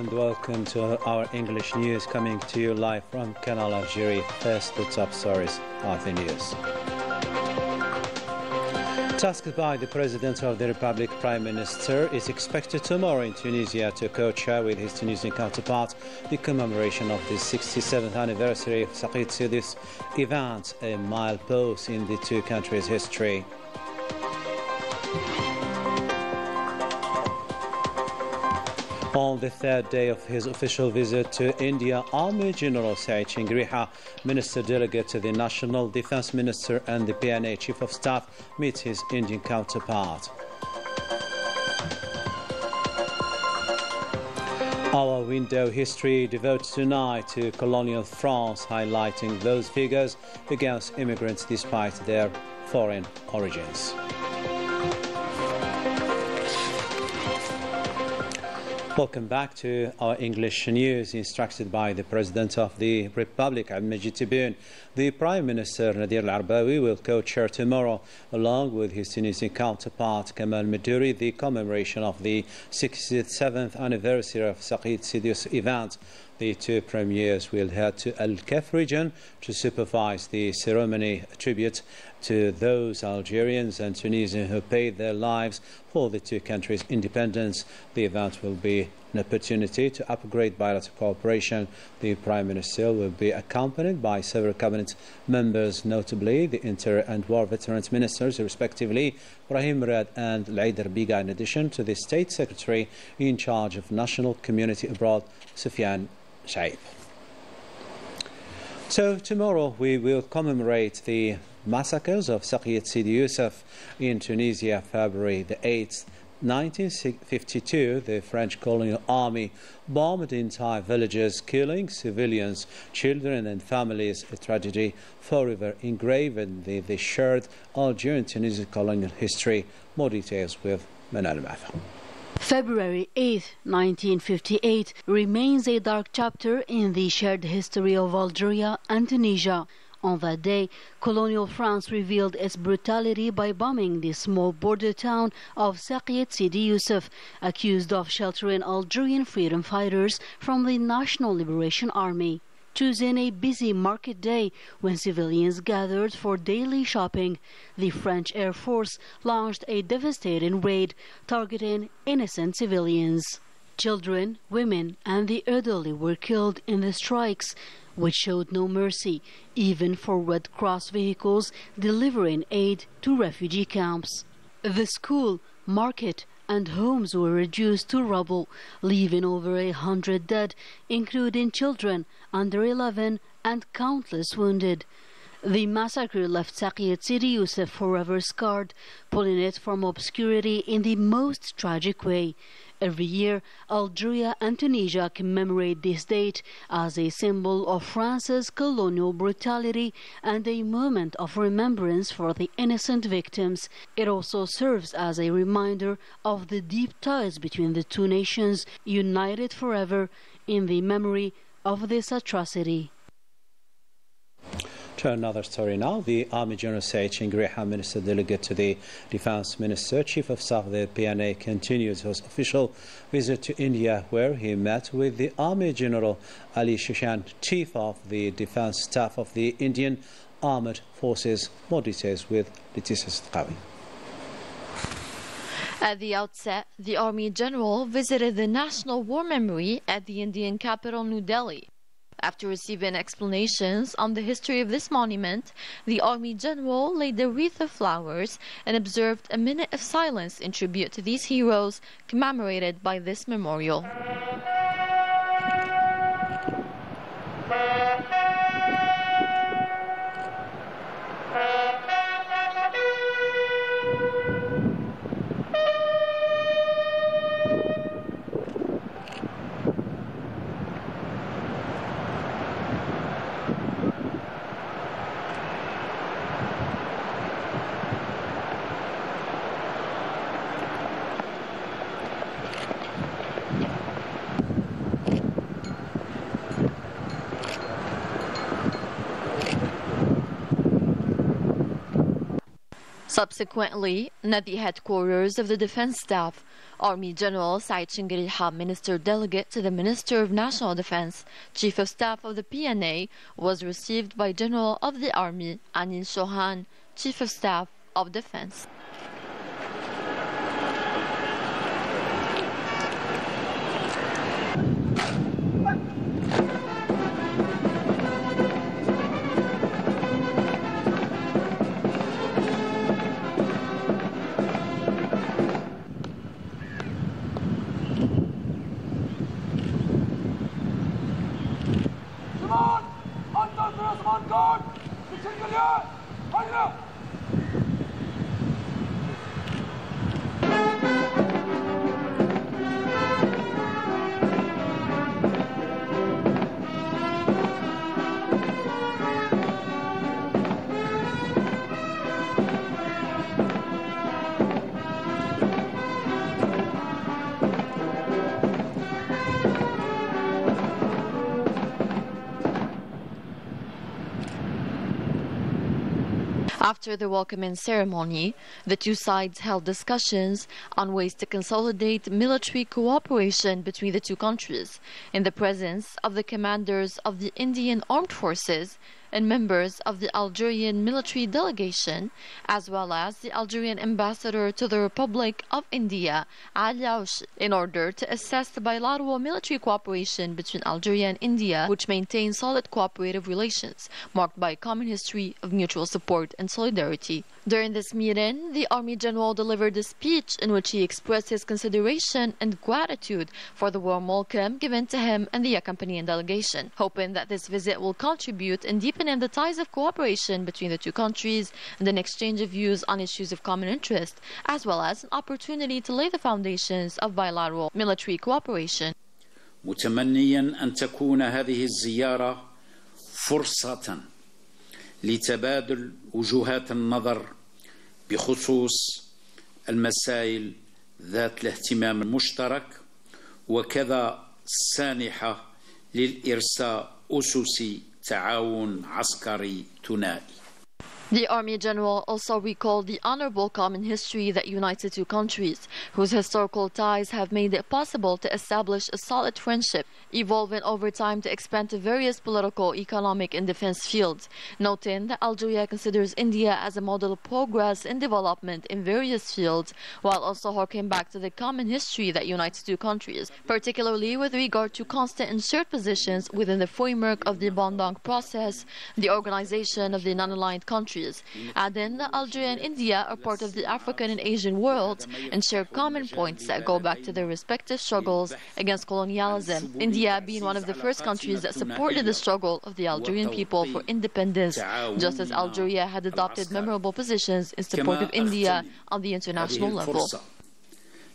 and welcome to our English news coming to you live from Canal, Algérie. First, the top stories of the news. Tasked by the President of the Republic, Prime Minister is expected tomorrow in Tunisia to co-chair with his Tunisian counterpart the commemoration of the 67th anniversary of Saqqid Sidi's event, a milepost in the two countries' history. On the third day of his official visit to India, Army General Saeed Chingriha, Minister Delegate to the National Defense Minister and the PNA Chief of Staff, meets his Indian counterpart. Our window history devotes tonight to colonial France, highlighting those figures against immigrants despite their foreign origins. Welcome back to our English news. Instructed by the President of the Republic, Abdelmajid Tebboune, the Prime Minister Nadir Al-Arbawi will co-chair tomorrow, along with his Tunisian counterpart Kamal Medouri, the commemoration of the 67th anniversary of Saqqid Sidi's event. The two premiers will head to Al-Kaf region to supervise the ceremony, a tribute to those Algerians and Tunisians who paid their lives for the two countries' independence. The event will be an opportunity to upgrade bilateral cooperation. The Prime Minister will be accompanied by several cabinet members, notably the Inter and War Veterans Ministers, respectively, Brahim Murad and Laider Biga, in addition to the State Secretary in charge of National Community Abroad, Sufyan Shaib. So tomorrow we will commemorate the massacres of Saqqid Sidi Youssef in Tunisia, February the 8th, 1952. The French colonial army bombed entire villages, killing civilians, children and families, a tragedy forever engraved in the shared Algerian-Tunisian colonial history. More details with Manal Mafa. February 8, 1958 remains a dark chapter in the shared history of Algeria and Tunisia. On that day, colonial France revealed its brutality by bombing the small border town of Saqqid Sidi Youssef, accused of sheltering Algerian freedom fighters from the National Liberation Army. Choosing a busy market day when civilians gathered for daily shopping, the French Air Force launched a devastating raid targeting innocent civilians. Children, women, and the elderly were killed in the strikes, which showed no mercy, even for Red Cross vehicles delivering aid to refugee camps. The school, market, and homes were reduced to rubble, leaving over 100 dead, including children under 11 and countless wounded. The massacre left Saqqid Sidi Youssef forever scarred, pulling it from obscurity in the most tragic way. Every year, Algeria and Tunisia commemorate this date as a symbol of France's colonial brutality and a moment of remembrance for the innocent victims. It also serves as a reminder of the deep ties between the two nations, united forever in the memory of this atrocity. To another story now. The Army General Saeed Chingriha, Minister Delegate to the Defense Minister, Chief of Staff of the PNA, continues his official visit to India, where he met with the Army General Ali Shashan, Chief of the Defense Staff of the Indian Armed Forces. More details with Leticia Sidqawi. At the outset, the Army General visited the National War Memory at the Indian capital, New Delhi. After receiving explanations on the history of this monument, the Army General laid a wreath of flowers and observed a minute of silence in tribute to these heroes commemorated by this memorial. Subsequently, at the headquarters of the Defense Staff, Army General Said Shingariha, Minister Delegate to the Minister of National Defense, Chief of Staff of the PNA, was received by General of the Army Anil Chauhan, Chief of Staff of Defense. After the welcoming ceremony, the two sides held discussions on ways to consolidate military cooperation between the two countries in the presence of the commanders of the Indian Armed Forces and members of the Algerian military delegation, as well as the Algerian ambassador to the Republic of India, Ali Aush, in order to assess the bilateral military cooperation between Algeria and India, which maintains solid cooperative relations, marked by a common history of mutual support and solidarity. During this meeting, the Army General delivered a speech in which he expressed his consideration and gratitude for the warm welcome given to him and the accompanying delegation, hoping that this visit will contribute in deepening the ties of cooperation between the two countries and an exchange of views on issues of common interest, as well as an opportunity to lay the foundations of bilateral military cooperation. متمنيا أن تكون هذه الزيارة فرصة لتبادل وجهات النظر بخصوص المسائل ذات الاهتمام المشترك وكذا سانحة للإرساء أسس تعاون عسكري ثنائي. The Army General also recalled the honorable common history that unites the two countries, whose historical ties have made it possible to establish a solid friendship, evolving over time to expand to various political, economic, and defense fields, noting that Algeria considers India as a model of progress and development in various fields, while also harking back to the common history that unites the two countries, particularly with regard to constant and shared positions within the framework of the Bandung process, the organization of the non-aligned countries. Adding that Algeria and India are part of the African and Asian worlds and share common points that go back to their respective struggles against colonialism, India being one of the first countries that supported the struggle of the Algerian people for independence, just as Algeria had adopted memorable positions in support of India on the international level.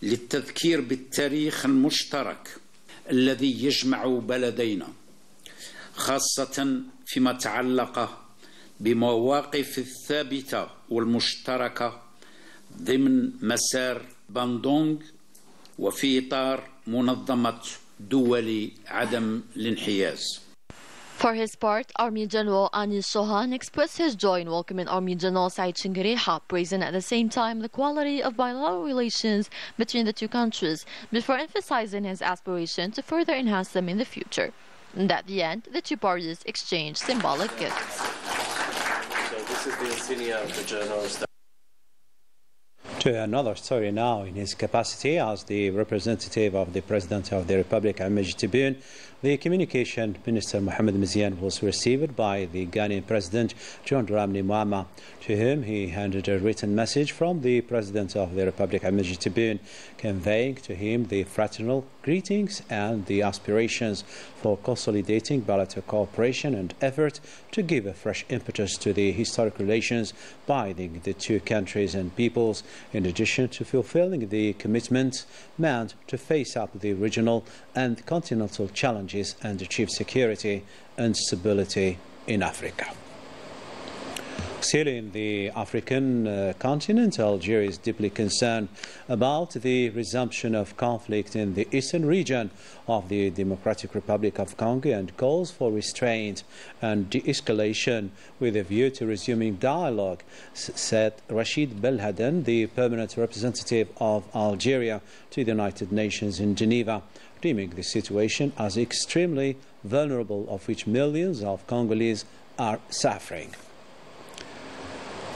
للتذكير بالتاريخ المشترك الذي يجمع بلدينا خاصة فيما تعلق بمواقف الثابتة والمشتركة ضمن مسار باندونغ وفي إطار منظمة دول عدم الانحياز. For his part, Army General Anil Chauhan expressed his joy in welcoming Army General Said Shingariha, praising at the same time the quality of bilateral relations between the two countries, before emphasizing his aspiration to further enhance them in the future. And at the end, the two parties exchanged symbolic gifts. This is the insignia of the General Staff. To another story now, in his capacity as the representative of the President of the Republic, Ahmed Tebboune, the Communication Minister Mohamed Mziane was received by the Ghanaian President John Dramani Mahama, to whom he handed a written message from the President of the Republic, Ahmed Tebboune, conveying to him the fraternal greetings and the aspirations for consolidating bilateral cooperation and effort to give a fresh impetus to the historic relations binding the two countries and peoples, in addition to fulfilling the commitments meant to face up the regional and continental challenges and achieve security and stability in Africa. Still in the African continent, Algeria is deeply concerned about the resumption of conflict in the eastern region of the Democratic Republic of Congo and calls for restraint and de-escalation with a view to resuming dialogue, said Rachid Belhaden, the permanent representative of Algeria to the United Nations in Geneva, deeming the situation as extremely vulnerable, of which millions of Congolese are suffering.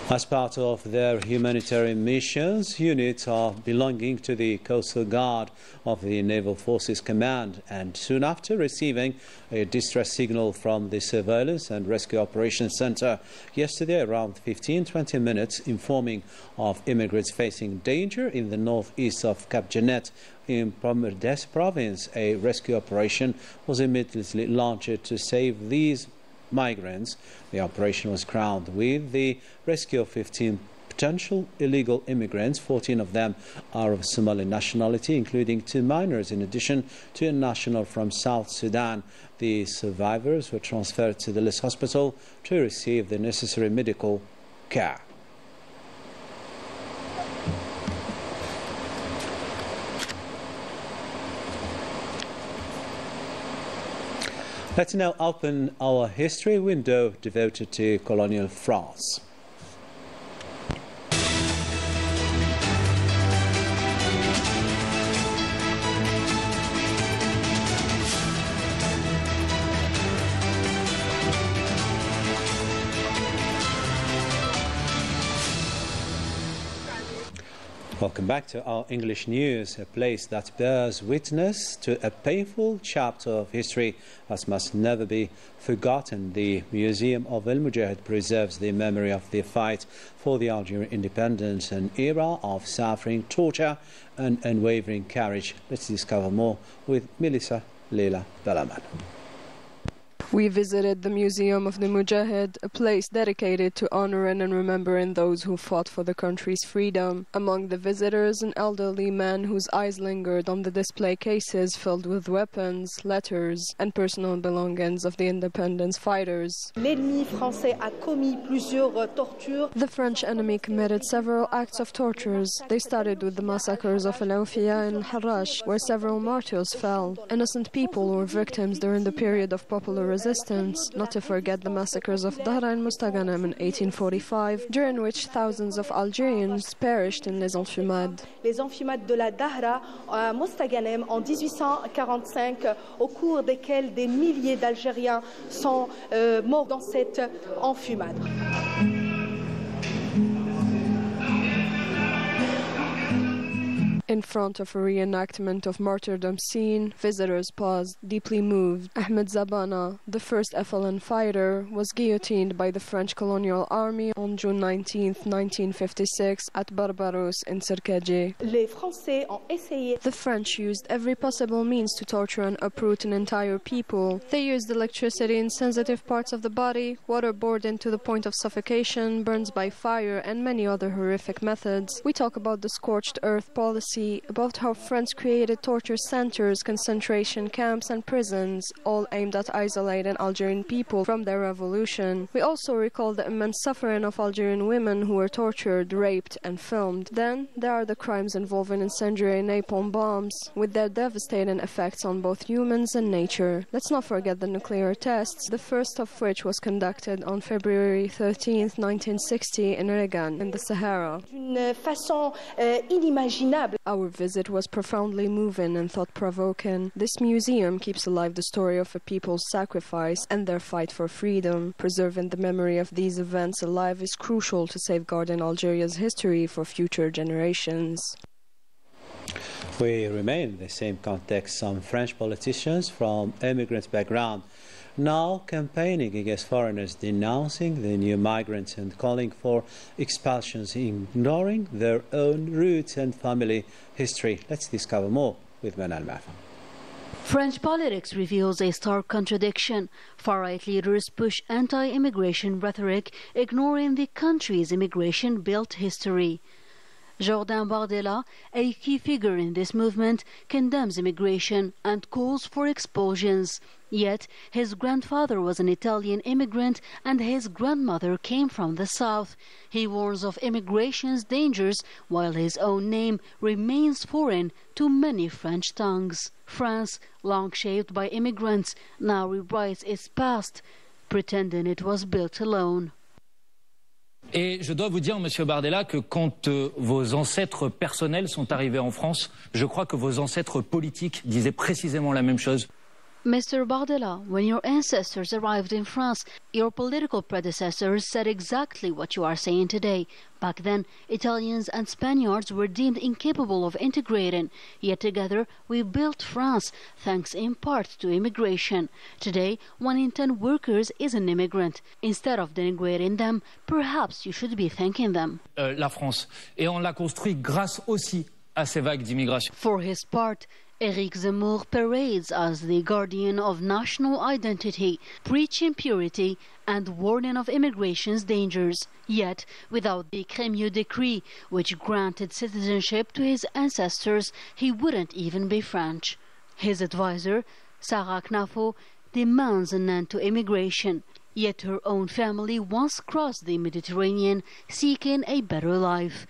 As part of their humanitarian missions, units are belonging to the Coastal Guard of the Naval Forces Command, and soon after receiving a distress signal from the Surveillance and Rescue Operations Center yesterday around 15-20 minutes, informing of immigrants facing danger in the northeast of Cap Janet in Promerdès province, a rescue operation was immediately launched to save these migrants. The operation was crowned with the rescue of 15 potential illegal immigrants. 14 of them are of Somali nationality, including 2 minors, in addition to a national from South Sudan. The survivors were transferred to the Lis hospital to receive the necessary medical care. Let's now open our history window devoted to colonial France. Welcome back to our English news, a place that bears witness to a painful chapter of history that must never be forgotten. The Museum of El Mujahid preserves the memory of the fight for the Algerian independence, an era of suffering, torture and unwavering courage. Let's discover more with Melissa Leila Balaman. We visited the Museum of the Mujahid, a place dedicated to honoring and remembering those who fought for the country's freedom. Among the visitors, an elderly man whose eyes lingered on the display cases filled with weapons, letters, and personal belongings of the independence fighters. The French enemy committed several acts of tortures. They started with the massacres of El Awfiya and Harrash, where several martyrs fell. Innocent people were victims during the period of popular resistance, not to forget the massacres of Dahra and Mostaganem in 1845, during which thousands of Algerians perished in les enfumades. Les enfumades de la Dahra à Mostaganem en 1845, au cours desquelles des milliers d'Algériens sont morts dans cette enfumade. In front of a reenactment of martyrdom scene, visitors paused, deeply moved. Ahmed Zabana, the first FLN fighter, was guillotined by the French colonial army on June 19, 1956, at Barbaros in Serkadje. The French used every possible means to torture and uproot an entire people. They used electricity in sensitive parts of the body, waterboarding to the point of suffocation, burns by fire, and many other horrific methods. We talk about the scorched earth policy, about how France created torture centers, concentration camps and prisons, all aimed at isolating Algerian people from their revolution. We also recall the immense suffering of Algerian women who were tortured, raped and filmed. Then there are the crimes involving incendiary napalm bombs, with their devastating effects on both humans and nature. Let's not forget the nuclear tests, the first of which was conducted on February 13, 1960 in Regan, in the Sahara. Our visit was profoundly moving and thought-provoking. This museum keeps alive the story of a people's sacrifice and their fight for freedom. Preserving the memory of these events alive is crucial to safeguarding Algeria's history for future generations. We remain in the same context. Some French politicians from immigrant background now campaigning against foreigners, denouncing the new migrants and calling for expulsions, ignoring their own roots and family history. Let's discover more with Manal Mafa. French politics reveals a stark contradiction. Far-right leaders push anti-immigration rhetoric, ignoring the country's immigration-built history. Jordan Bardella, a key figure in this movement, condemns immigration and calls for expulsions. Yet his grandfather was an Italian immigrant and his grandmother came from the south. He warns of immigration's dangers while his own name remains foreign to many French tongues. France, long shaped by immigrants, now rewrites its past, pretending it was built alone. Et je dois vous dire, Monsieur Bardella, que quand vos ancêtres personnels sont arrivés en France, je crois que vos ancêtres politiques disaient précisément la même chose. Mr. Bardella, when your ancestors arrived in France, your political predecessors said exactly what you are saying today. Back then, Italians and Spaniards were deemed incapable of integrating, yet together we built France, thanks in part to immigration. Today, 1 in 10 workers is an immigrant. Instead of denigrating them, perhaps you should be thanking them. La France. Et on l'a construit grâce aussi à ces vagues d'immigration. For his part, Éric Zemmour parades as the guardian of national identity, preaching purity and warning of immigration's dangers. Yet, without the Crémieux decree, which granted citizenship to his ancestors, he wouldn't even be French. His advisor, Sarah Knafo, demands an end to immigration. Yet her own family once crossed the Mediterranean, seeking a better life.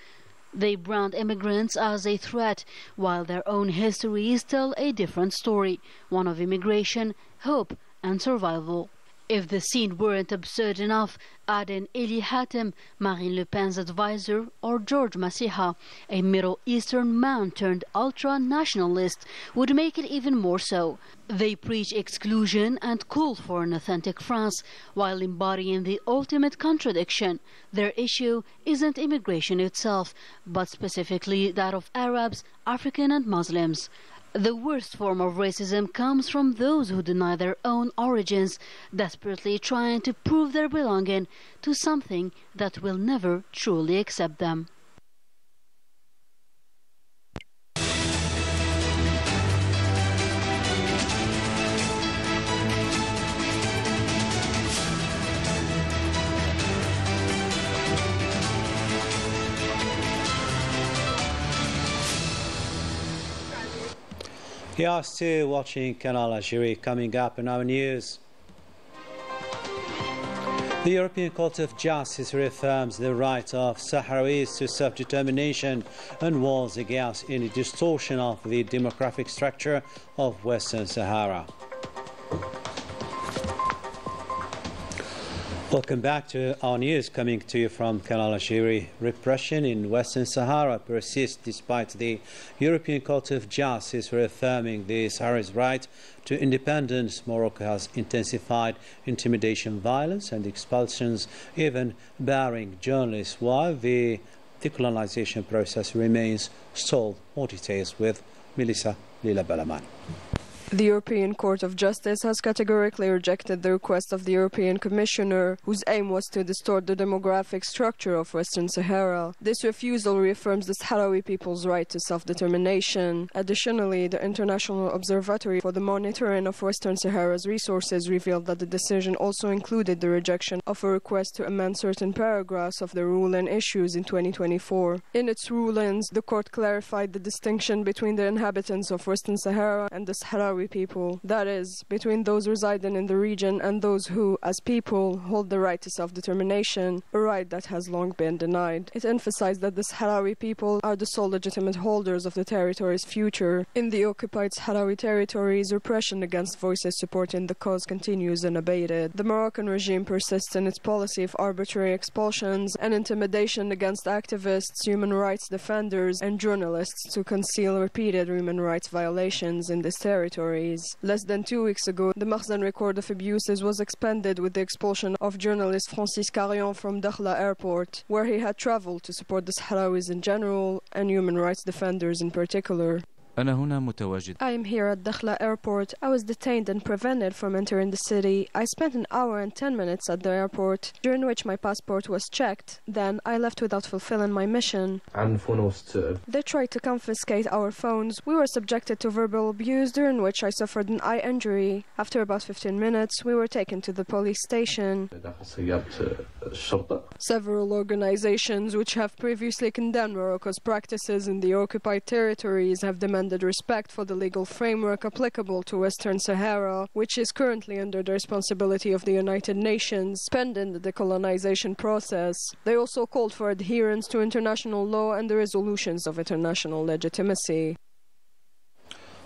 They brand immigrants as a threat, while their own histories tell a different story, one of immigration, hope and survival. If the scene weren't absurd enough, add in Eli Hatem, Marine Le Pen's advisor, or George Masiha, a Middle Eastern man turned ultra-nationalist, would make it even more so. They preach exclusion and call for an authentic France, while embodying the ultimate contradiction. Their issue isn't immigration itself, but specifically that of Arabs, African and Muslims. The worst form of racism comes from those who deny their own origins, desperately trying to prove their belonging to something that will never truly accept them. You are still watching Canal Algérie. Coming up in our news. The European Court of Justice reaffirms the right of Sahrawis to self-determination and warns against any distortion of the demographic structure of Western Sahara. Welcome back to our news, coming to you from Canal Algérie. Repression in Western Sahara persists despite the European Court of Justice reaffirming the Sahara's right to independence. Morocco has intensified intimidation, violence and expulsions, even barring journalists, while the decolonization process remains stalled. More details with Melissa Lila Balaman. The European Court of Justice has categorically rejected the request of the European Commissioner, whose aim was to distort the demographic structure of Western Sahara. This refusal reaffirms the Sahrawi people's right to self-determination. Additionally, the International Observatory for the Monitoring of Western Sahara's Resources revealed that the decision also included the rejection of a request to amend certain paragraphs of the ruling issues in 2024. In its rulings, the court clarified the distinction between the inhabitants of Western Sahara and the Sahrawi people, that is, between those residing in the region and those who, as people, hold the right to self-determination, a right that has long been denied. It emphasized that the Sahrawi people are the sole legitimate holders of the territory's future. In the occupied Sahrawi territories, repression against voices supporting the cause continues unabated. The Moroccan regime persists in its policy of arbitrary expulsions and intimidation against activists, human rights defenders, and journalists to conceal repeated human rights violations in this territory. Less than 2 weeks ago, the Makhzen record of abuses was expanded with the expulsion of journalist Francis Carrion from Dakhla airport, where he had traveled to support the Sahrawis in general and human rights defenders in particular. أنا هنا متواجد. I am here at Dakhla airport. I was detained and prevented from entering the city. I spent an hour and 10 minutes at the airport, during which my passport was checked. Then I left without fulfilling my mission. They tried to confiscate our phones. We were subjected to verbal abuse, during which I suffered an eye injury. After about 15 minutes, we were taken to the police station. Several organizations which have previously condemned Morocco's practices in the occupied territories have demanded respect for the legal framework applicable to Western Sahara, which is currently under the responsibility of the United Nations, pending the decolonization process. They also called for adherence to international law and the resolutions of international legitimacy.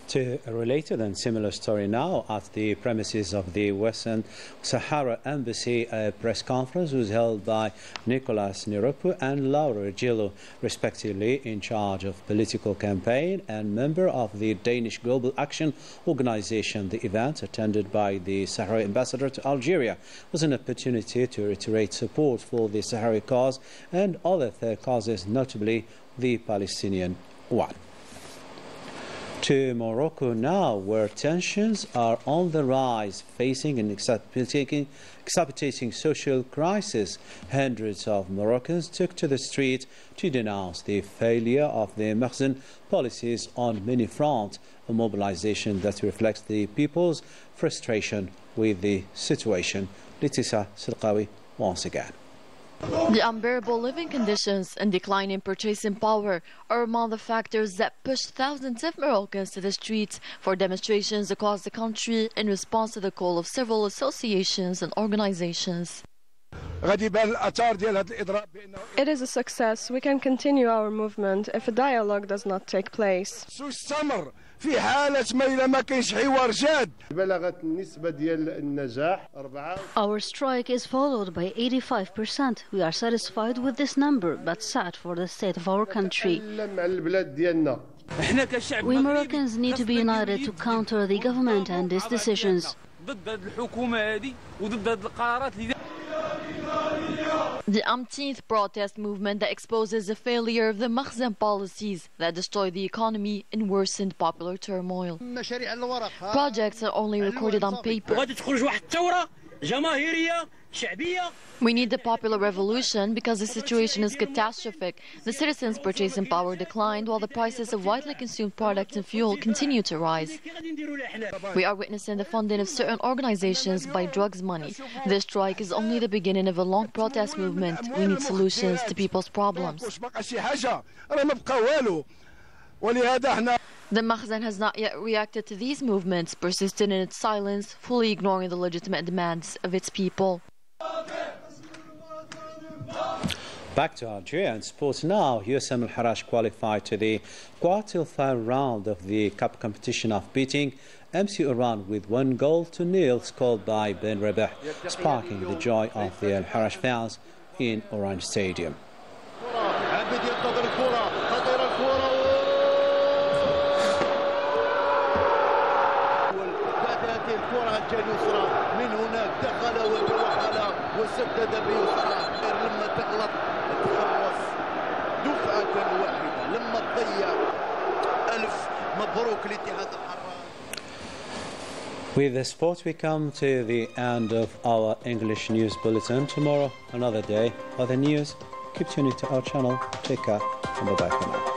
To a related and similar story now, at the premises of the Western Sahara Embassy, a press conference was held by Nicolas Niropu and Laura Gillo, respectively in charge of political campaign and member of the Danish Global Action Organization. The event, attended by the Sahrawi ambassador to Algeria, was an opportunity to reiterate support for the Sahrawi cause and other third causes, notably the Palestinian one. To Morocco now, where tensions are on the rise, facing an exacerbating social crisis. Hundreds of Moroccans took to the street to denounce the failure of the Makhzen policies on many fronts, a mobilization that reflects the people's frustration with the situation. Letisa Silqawi once again. The unbearable living conditions and decline in purchasing power are among the factors that pushed thousands of Moroccans to the streets for demonstrations across the country in response to the call of several associations and organizations. It is a success. We can continue our movement if a dialogue does not take place. في حالة ما كاينش حوار جاد. بلغت النسبة ديال النجاح 4. Our strike is followed by 85%. We are satisfied with this number, but sad for the state of our country. We Moroccans need to be united to counter the government and its decisions. The umpteenth protest movement that exposes the failure of the Makhzen policies that destroyed the economy and worsened popular turmoil. Projects are only recorded on paper. We need the popular revolution because the situation is catastrophic. The citizens' purchasing power declined while the prices of widely consumed products and fuel continue to rise. We are witnessing the funding of certain organizations by drugs money. This strike is only the beginning of a long protest movement. We need solutions to people's problems. The Makhzen has not yet reacted to these movements, persisting in its silence, fully ignoring the legitimate demands of its people. Back to Algeria and sports now. USM Al-Haraj qualified to the quarter-final round of the Cup competition of beating MC Iran with 1-0 scored by Ben Rabah, sparking the joy of the Al-Haraj fans in Orange Stadium. من هناك دخل وتوغل وسدد بيسرى لما تغلط تخلص دفعة واحدة لما تضيع ألف مبروك لاتحاد الحراس. With the sport, we come to the end of our English news bulletin. Tomorrow, another day, other news. Keep tuning to our channel. Take care and bye-bye for now.